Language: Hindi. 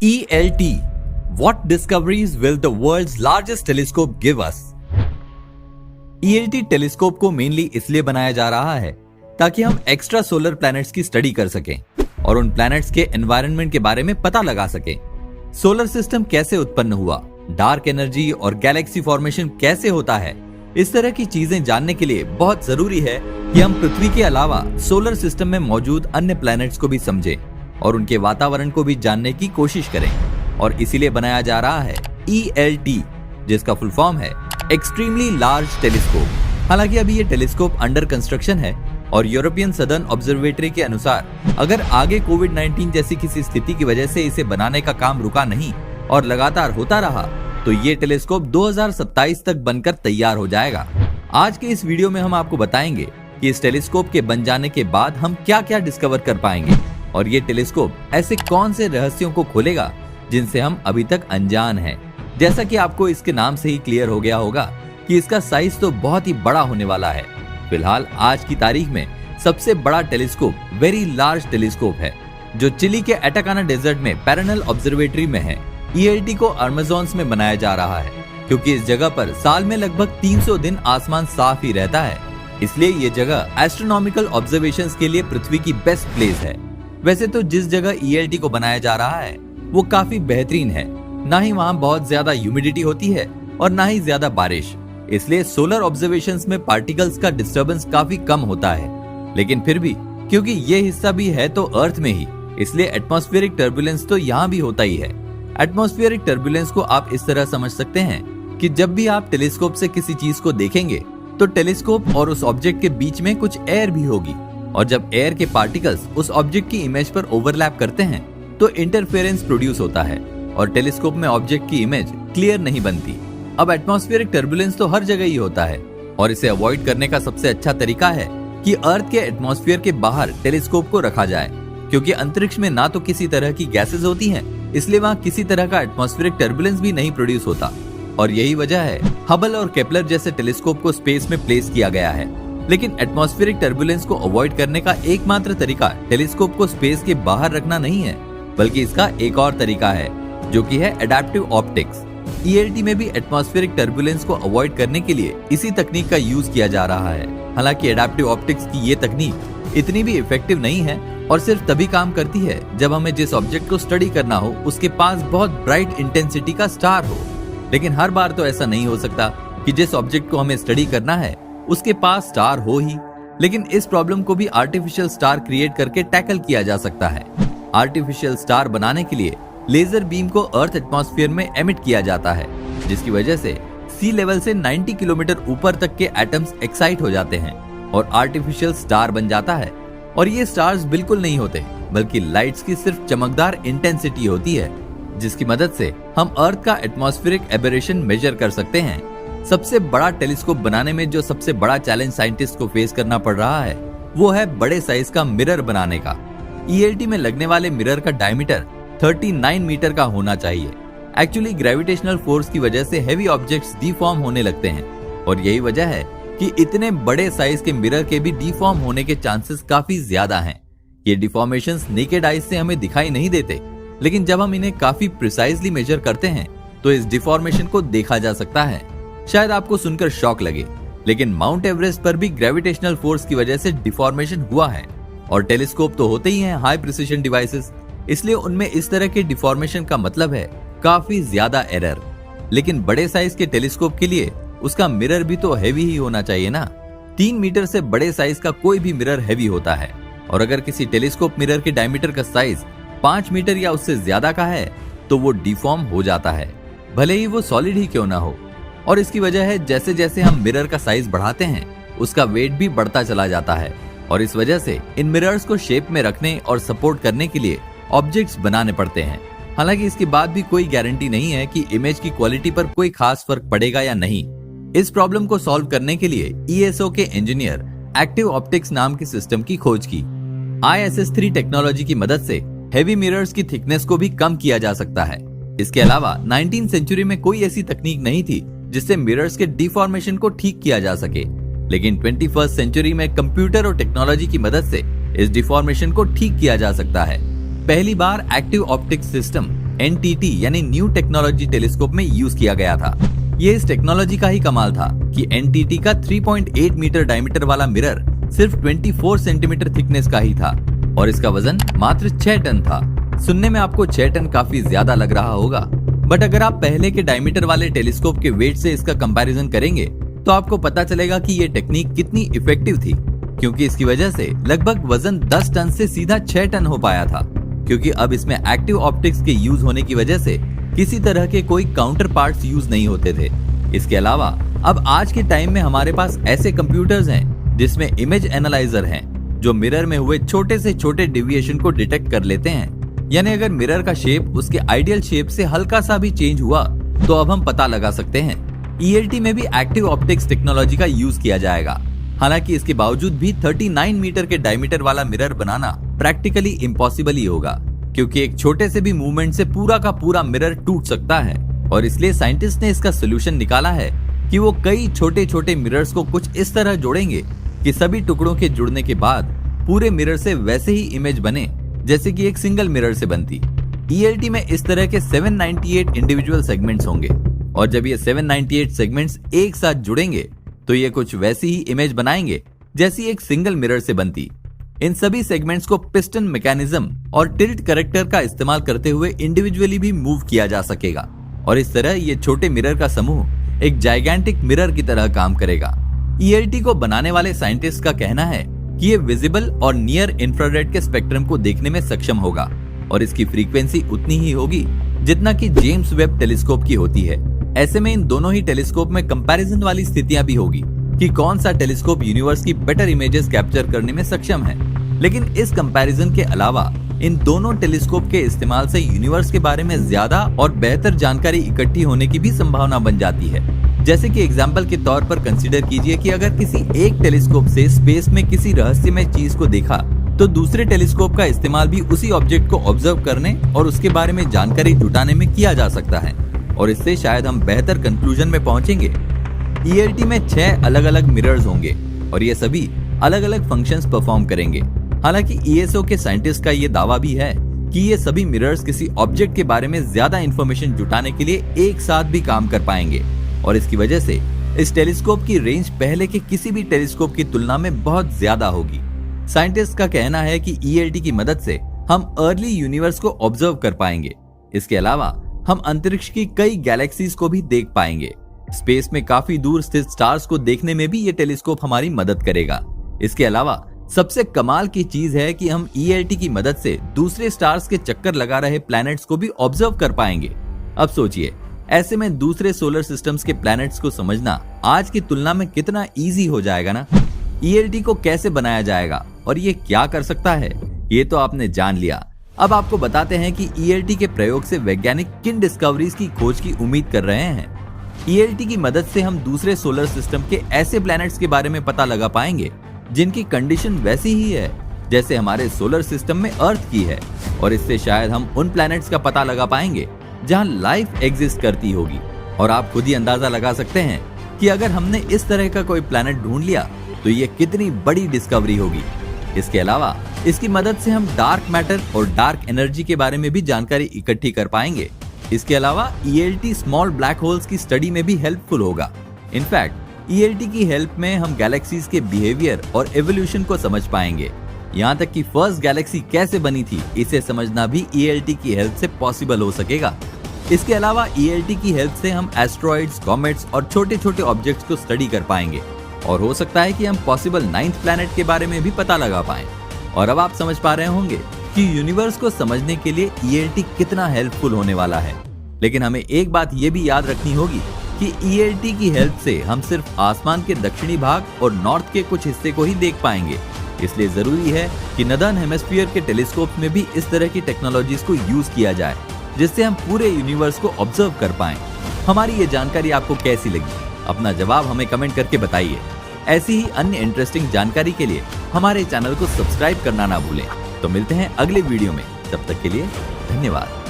ELT. What discoveries will the world's largest telescope give us? ELT telescope को मेनली इसलिए बनाया जा रहा है ताकि हम एक्स्ट्रा सोलर प्लैनेट्स की स्टडी कर सकें और उन प्लैनेट्स के एनवायरनमेंट के बारे में पता लगा सकें। सोलर सिस्टम कैसे उत्पन्न हुआ, डार्क एनर्जी और गैलेक्सी फॉर्मेशन कैसे होता है, इस तरह की चीजें जानने के लिए बहुत जरूरी है कि हम पृथ्वी के अलावा सोलर सिस्टम में मौजूद अन्य प्लैनेट्स को भी समझें और उनके वातावरण को भी जानने की कोशिश करें। और इसीलिए बनाया जा रहा है ELT, जिसका फुल फॉर्म है एक्सट्रीमली लार्ज टेलीस्कोप। हालांकि अभी ये टेलीस्कोप अंडर कंस्ट्रक्शन है और यूरोपियन सदर्न ऑब्जर्वेटरी के अनुसार अगर आगे कोविड-19 जैसी किसी स्थिति की वजह से इसे बनाने का काम रुका नहीं और लगातार होता रहा तो ये टेलीस्कोप 2027 तक बनकर तैयार हो जाएगा। आज के इस वीडियो में हम आपको बताएंगे कि इस टेलीस्कोप के बन जाने के बाद हम क्या क्या डिस्कवर कर पाएंगे और ये टेलीस्कोप ऐसे कौन से रहस्यों को खोलेगा जिनसे हम अभी तक अनजान हैं। जैसा कि आपको इसके नाम से ही क्लियर हो गया होगा कि इसका साइज तो बहुत ही बड़ा होने वाला है। फिलहाल आज की तारीख में सबसे बड़ा टेलीस्कोप वेरी लार्ज टेलीस्कोप है जो चिली के एटाकाना डेजर्ट में पैरेनल ऑब्जर्वेटरी में है। ELT को अमेज़न्स में बनाया जा रहा है क्योंकि इस जगह पर साल में लगभग 300 दिन आसमान साफ ही रहता है, इसलिए ये जगह एस्ट्रोनॉमिकल ऑब्जर्वेशंस के लिए पृथ्वी की बेस्ट प्लेस है। वैसे तो जिस जगह ELT को बनाया जा रहा है वो काफी बेहतरीन है, ना ही वहाँ बहुत ज्यादा ह्यूमिडिटी होती है और ना ही ज्यादा बारिश, इसलिए सोलर ऑब्जर्वेशंस में पार्टिकल्स का डिस्टर्बेंस काफी कम होता है। लेकिन फिर भी क्योंकि ये हिस्सा भी है तो अर्थ में ही, इसलिए एटमॉस्फेरिक टर्बुलेंस तो यहाँ भी होता ही है। एटमॉस्फेरिक टर्बुलेंस को आप इस तरह समझ सकते हैं कि जब भी आप टेलीस्कोप से किसी चीज को देखेंगे तो टेलीस्कोप और उस ऑब्जेक्ट के बीच में कुछ एयर भी होगी और जब एयर के पार्टिकल्स उस ऑब्जेक्ट की इमेज पर ओवरलैप करते हैं तो इंटरफेरेंस प्रोड्यूस होता है और टेलीस्कोप में ऑब्जेक्ट की इमेज क्लियर नहीं बनती। अब एटमॉस्फेरिक टर्बुलेंस तो हर जगह ही होता है और इसे अवॉइड करने का सबसे अच्छा तरीका है कि अर्थ के एटमॉस्फेयर के बाहर टेलीस्कोप को रखा जाए, क्योंकि अंतरिक्ष में ना तो किसी तरह की गैसेस होती हैं, इसलिए वहाँ किसी तरह का एटमॉस्फेरिक टर्बुलेंस भी नहीं प्रोड्यूस होता। और यही वजह है हबल और केपलर जैसे टेलीस्कोप को स्पेस में प्लेस किया गया है। लेकिन एटमॉस्फेरिक टर्बुलेंस को अवॉइड करने का एकमात्र तरीका टेलीस्कोप को स्पेस के बाहर रखना नहीं है, बल्कि इसका एक और तरीका है जो कि है एडेप्टिव ऑप्टिक्स। ELT में भी एटमॉस्फेरिक टर्बुलेंस को अवॉइड करने के लिए इसी तकनीक का यूज किया जा रहा है। हालांकि एडेप्टिव ऑप्टिक्स की ये तकनीक इतनी भी इफेक्टिव नहीं है और सिर्फ तभी काम करती है जब हमें जिस ऑब्जेक्ट को स्टडी करना हो उसके पास बहुत ब्राइट इंटेंसिटी का स्टार हो। लेकिन हर बार तो ऐसा नहीं हो सकता कि जिस ऑब्जेक्ट को हमें स्टडी करना है उसके पास स्टार हो ही। लेकिन इस प्रॉब्लम को भी आर्टिफिशियल स्टार क्रिएट करके टैकल किया जा सकता है। आर्टिफिशियल स्टार बनाने के लिए लेजर बीम को अर्थ एटमॉस्फेयर में एमिट किया जाता है, जिसकी वजह से सी लेवल से 90 किलोमीटर ऊपर तक के एटम्स एक्साइट हो जाते हैं और आर्टिफिशियल स्टार बन जाता है। और ये स्टार्स बिल्कुल नहीं होते बल्कि लाइट्स की सिर्फ चमकदार इंटेंसिटी होती है, जिसकी मदद से हम अर्थ का एटमॉस्फेरिक एबरेशन मेजर कर सकते हैं। सबसे बड़ा टेलीस्कोप बनाने में जो सबसे बड़ा चैलेंज साइंटिस्ट को फेस करना पड़ रहा है वो है बड़े साइज का मिरर बनाने का। ELT में लगने वाले मिरर का डायमीटर 39 मीटर का होना चाहिए। एक्चुअली ग्रेविटेशनल फोर्स की वजह से हेवी ऑब्जेक्ट्स डिफॉर्म होने लगते हैं और यही वजह है कि इतने बड़े साइज के मिरर के भी डिफॉर्म होने के चांसेस काफी ज्यादा हैं। ये डिफॉर्मेशंस नेकेड आईज से हमें दिखाई नहीं देते, लेकिन जब हम इन्हें काफी प्रिसाइजली मेजर करते हैं तो इस डिफॉर्मेशन को देखा जा सकता है। शायद आपको सुनकर शॉक लगे, लेकिन माउंट एवरेस्ट पर भी ग्रेविटेशनल फोर्स की वजह से डिफॉर्मेशन हुआ है और टेलीस्कोप तो होते ही हैं हाई प्रिसिशन डिवाइसेस, इसलिए उनमें इस तरह के डिफॉर्मेशन का मतलब है काफी ज्यादा एरर। लेकिन बड़े साइज के टेलीस्कोप के लिए उसका मिरर भी तो हैवी ही होना चाहिए ना। 3 मीटर से बड़े साइज का कोई भी मिरर हैवी होता है और अगर किसी टेलीस्कोप मिरर के डायमीटर का साइज 5 मीटर या उससे ज्यादा का है तो वो डिफॉर्म हो जाता है, भले ही वो सॉलिड ही क्यों ना हो। और इसकी वजह है जैसे जैसे हम मिरर का साइज बढ़ाते हैं उसका वेट भी बढ़ता चला जाता है और इस वजह से इन मिरर्स को शेप में रखने और सपोर्ट करने के लिए ऑब्जेक्ट्स बनाने पड़ते हैं। हालांकि इसके बाद भी कोई गारंटी नहीं है कि इमेज की क्वालिटी पर कोई खास फर्क पड़ेगा या नहीं। इस प्रॉब्लम को सॉल्व करने के लिए ESO के इंजीनियर एक्टिव ऑप्टिक्स नाम के सिस्टम की खोज की। ISS3 टेक्नोलॉजी की मदद से हेवी मिरर्स की थिकनेस को भी कम किया जा सकता है। इसके अलावा 19th सेंचुरी में कोई ऐसी तकनीक नहीं थी जिससे मिरर्स के डिफॉर्मेशन को ठीक किया जा सके, लेकिन 21st सेंचुरी में कंप्यूटर और टेक्नोलॉजी की मदद से इस डिफॉर्मेशन को ठीक किया जा सकता है। पहली बार एक्टिव ऑप्टिक्स सिस्टम NTT यानी न्यू टेक्नोलॉजी टेलीस्कोप में यूज किया गया था। ये इस टेक्नोलॉजी का ही कमाल था कि NTT का 3.8 मीटर डायमीटर वाला मिरर सिर्फ 24 सेंटीमीटर थिकनेस का ही था और इसका वजन मात्र 6 टन था। सुनने में आपको 6 टन काफी ज्यादा लग रहा होगा, बट अगर आप पहले के डायमीटर वाले टेलीस्कोप के वेट से इसका कंपैरिजन करेंगे तो आपको पता चलेगा कि ये टेक्निक कितनी इफेक्टिव थी, क्योंकि इसकी वजह से लगभग वजन 10 टन से सीधा 6 टन हो पाया था। क्योंकि अब इसमें एक्टिव ऑप्टिक्स के यूज होने की वजह से किसी तरह के कोई काउंटर पार्ट्स यूज नहीं होते थे। इसके अलावा अब आज के टाइम में हमारे पास ऐसे कंप्यूटर्स हैं जिसमें इमेज एनालाइजर हैं जो मिरर में हुए छोटे से छोटे डेविएशन को डिटेक्ट कर लेते हैं। यानी अगर मिरर का शेप उसके आइडियल शेप से हल्का सा भी चेंज हुआ तो अब हम पता लगा सकते हैं। ELT में भी एक्टिव ऑप्टिक्स टेक्नोलॉजी का यूज किया जाएगा। हालांकि इसके बावजूद भी 39 मीटर के डायमीटर वाला मिरर बनाना प्रैक्टिकली इम्पॉसिबल ही होगा, क्योंकि एक छोटे से भी मूवमेंट से पूरा का पूरा मिरर टूट सकता है। और इसलिए साइंटिस्ट ने इसका सोल्यूशन निकाला है कि वो कई छोटे छोटे मिरर्स को कुछ इस तरह जोड़ेंगे कि सभी टुकड़ों के जुड़ने के बाद पूरे मिरर से वैसे ही इमेज बने जैसे कि एक सिंगल मिरर से बनती। ELT में इस तरह के 798 इंडिविजुअल सेगमेंट्स होंगे और जब ये 798 सेगमेंट्स एक साथ जुड़ेंगे तो ये कुछ वैसी ही इमेज बनाएंगे जैसी एक सिंगल मिरर से बनती। इन सभी सेगमेंट्स को पिस्टन मैकेनिज्म और टिल्ट करेक्टर का इस्तेमाल करते हुए इंडिविजुअली भी मूव किया जा सकेगा और इस तरह ये छोटे मिरर का समूह एक जाइगेंटिक मिरर की तरह काम करेगा। ELT को बनाने वाले साइंटिस्ट का कहना है कि ये विजिबल और नियर इंफ्रारेड के स्पेक्ट्रम को देखने में सक्षम होगा और इसकी फ्रीक्वेंसी उतनी ही होगी जितना कि जेम्स वेब टेलीस्कोप की होती है। ऐसे में इन दोनों ही टेलीस्कोप में कंपैरिजन वाली स्थितियां भी होगी कि कौन सा टेलीस्कोप यूनिवर्स की बेटर इमेजेस कैप्चर करने में सक्षम है। लेकिन इस कंपैरिजन के अलावा इन दोनों टेलीस्कोप के इस्तेमाल से यूनिवर्स के बारे में ज्यादा और बेहतर जानकारी इकट्ठी होने की भी संभावना बन जाती है। जैसे कि एग्जाम्पल के तौर पर कंसीडर कीजिए कि अगर किसी एक टेलीस्कोप से स्पेस में किसी रहस्यमय चीज को देखा तो दूसरे टेलीस्कोप का इस्तेमाल भी उसी ऑब्जेक्ट को ऑब्जर्व करने और उसके बारे में जानकारी जुटाने में किया जा सकता है और इससे शायद हम बेहतर कंक्लूजन में पहुंचेंगे। ELT में 6 अलग अलग मिरर्स होंगे और ये सभी अलग अलग फंक्शंस परफॉर्म करेंगे। हालांकि ESO के साइंटिस्ट का ये दावा भी है कि ये सभी मिरर्स किसी ऑब्जेक्ट के बारे में ज्यादा इंफॉर्मेशन जुटाने के लिए एक साथ भी काम कर पाएंगे और इसकी वजह से इस टेलीस्कोप की रेंज पहले के किसी भी टेलीस्कोप की तुलना में बहुत ज्यादा होगी। साइंटिस्ट का कहना है कि ELT की मदद से हम अर्ली यूनिवर्स को ऑब्जर्व कर पाएंगे। इसके अलावा हम अंतरिक्ष की कई गैलेक्सीज को भी देख पाएंगे। स्पेस में काफी दूर स्थित स्टार्स को देखने में भी ये टेलीस्कोप हमारी मदद करेगा। इसके अलावा सबसे कमाल की चीज है कि हम ELT की मदद से दूसरे स्टार्स के चक्कर लगा रहे प्लैनेट्स को भी ऑब्जर्व कर पाएंगे। अब सोचिए, ऐसे में दूसरे सोलर सिस्टम्स के प्लैनेट्स को समझना आज की तुलना में कितना इजी हो जाएगा ना। ELT को कैसे बनाया जाएगा और ये क्या कर सकता है, ये तो आपने जान लिया। अब आपको बताते हैं कि ELT के प्रयोग से वैज्ञानिक किन डिस्कवरीज की खोज की उम्मीद कर रहे हैं। ELT की मदद से हम दूसरे सोलर सिस्टम के ऐसे प्लैनेट्स के बारे में पता लगा पाएंगे जिनकी कंडीशन वैसी ही है जैसे हमारे सोलर सिस्टम में अर्थ की है और इससे शायद हम उन प्लैनेट्स का पता लगा पाएंगे जहां लाइफ एग्जिस्ट करती होगी। और आप खुद ही अंदाजा लगा सकते हैं कि अगर हमने इस तरह का कोई प्लैनेट ढूंढ लिया तो ये कितनी बड़ी डिस्कवरी होगी। इसके अलावा इसकी मदद से हम डार्क मैटर और डार्क एनर्जी के बारे में भी जानकारी इकट्ठी कर पाएंगे। इसके अलावा ELT स्मॉल ब्लैक होल्स की स्टडी में भी हेल्पफुल होगा। इनफैक्ट ELT की हेल्प में हम गैलेक्सीज के बिहेवियर और एवोल्यूशन को समझ पाएंगे। यहाँ तक कि फर्स्ट गैलेक्सी कैसे बनी थी इसे समझना भी ELT की हेल्प से पॉसिबल हो सकेगा। इसके अलावा ELT की हेल्प से हम एस्ट्रॉइड्स, कॉमेट्स और छोटे छोटे ऑब्जेक्ट्स को स्टडी कर पाएंगे और हो सकता है कि हम पॉसिबल 9th प्लैनेट के बारे में भी पता लगा पाएं। और अब आप समझ पा रहे होंगे कि यूनिवर्स को समझने के लिए ELT कितना हेल्पफुल होने वाला है। लेकिन हमें एक बात ये भी याद रखनी होगी कि ELT की हेल्प से हम सिर्फ आसमान के दक्षिणी भाग और नॉर्थ के कुछ हिस्से को ही देख पाएंगे। इसलिए जरूरी है कि नदर्न हेमिस्फीयर के टेलीस्कोप में भी इस तरह की टेक्नोलॉजीज को यूज किया जाए जिससे हम पूरे यूनिवर्स को ऑब्जर्व कर पाएं। हमारी ये जानकारी आपको कैसी लगी? अपना जवाब हमें कमेंट करके बताइए। ऐसी ही अन्य इंटरेस्टिंग जानकारी के लिए हमारे चैनल को सब्सक्राइब करना ना भूलें। तो मिलते हैं अगले वीडियो में, तब तक के लिए धन्यवाद।